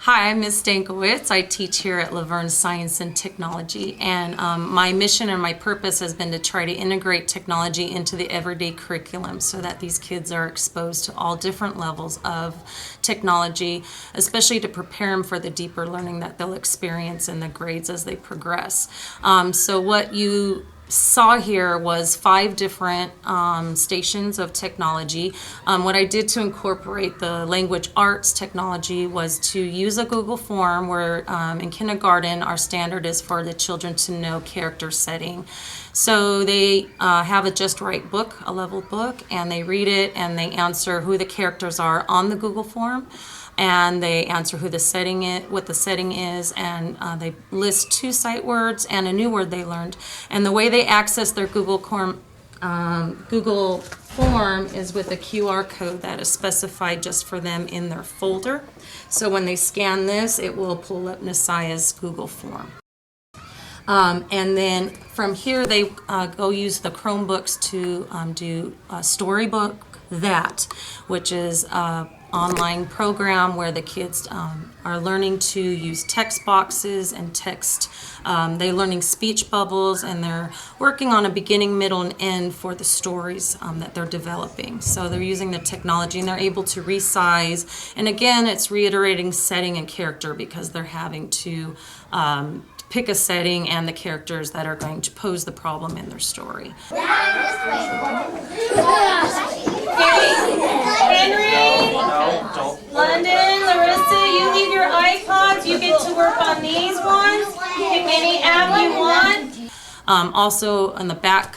Hi, I'm Ms. Stankiewicz. I teach here at LaVerne Science and Technology, and my mission and my purpose has been to try to integrate technology into the everyday curriculum so that these kids are exposed to all different levels of technology, especially to prepare them for the deeper learning that they'll experience in the grades as they progress. So what you saw here was 5 different stations of technology. What I did to incorporate the language arts technology was to use a Google form where in kindergarten our standard is for the children to know character setting. So they have a Just Right book, a level book, and they read it and they answer who the characters are on the Google form. And they answer who the setting is, what the setting is, and they list 2 sight words and a new word they learned. And the way they access their Google form is with a QR code that is specified just for them in their folder. So when they scan this, it will pull up Nasaya's Google form. And then from here, they go use the Chromebooks to do Storybook That, which is online program where the kids are learning to use text boxes and text. They're learning speech bubbles, and they're working on a beginning, middle, and end for the stories that they're developing. So they're using the technology, and they're able to resize. And again, it's reiterating setting and character because they're having to pick a setting and the characters that are going to pose the problem in their story. London, Larissa, you leave your iPods. You get to work on these ones. Pick any app you want. Also on the back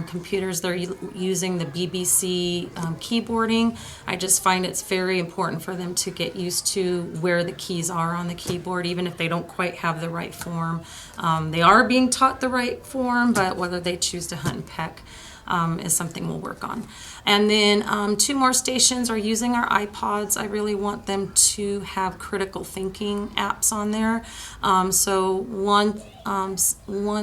computers, they're using the BBC keyboarding. I just find it's very important for them to get used to where the keys are on the keyboard, even if they don't quite have the right form. They are being taught the right form, but whether they choose to hunt and peck is something we'll work on. And then 2 more stations are using our iPods. I really want them to have critical thinking apps on there. So one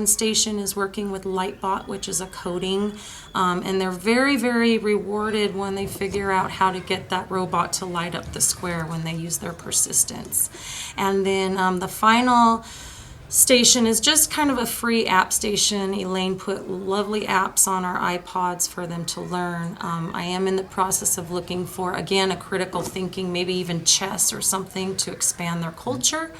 station is working with Lightbot, which is a coding, and they're very, very rewarded when they figure out how to get that robot to light up the square when they use their persistence. And then the final station is just kind of a free app station. Elaine put lovely apps on our iPods for them to learn. I am in the process of looking for, again, a critical thinking, maybe even chess or something to expand their culture.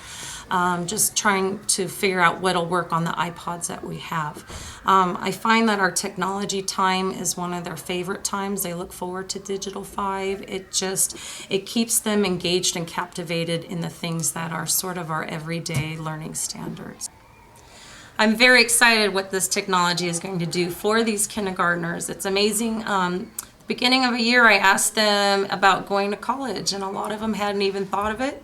Just trying to figure out what'll work on the iPods that we have. I find that our technology time is one of their favorite times. They look forward to Digital 5. It keeps them engaged and captivated in the things that are sort of our everyday learning standards. I'm very excited what this technology is going to do for these kindergartners. It's amazing. Beginning of a year, I asked them about going to college, and a lot of them hadn't even thought of it.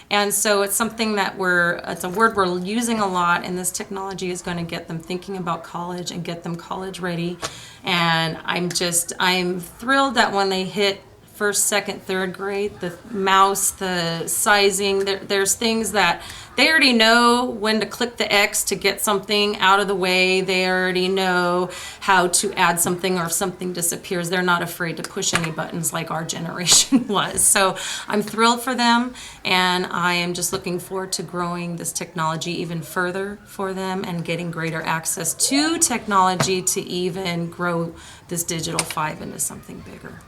And so it's something that it's a word we're using a lot, and this technology is going to get them thinking about college and get them college ready. And I'm thrilled that when they hit 1st, 2nd, 3rd grade, the mouse, the sizing, there's things that they already know when to click the X to get something out of the way. They already know how to add something, or if something disappears, they're not afraid to push any buttons like our generation was. So I'm thrilled for them, and I am just looking forward to growing this technology even further for them and getting greater access to technology to even grow this Digital 5 into something bigger.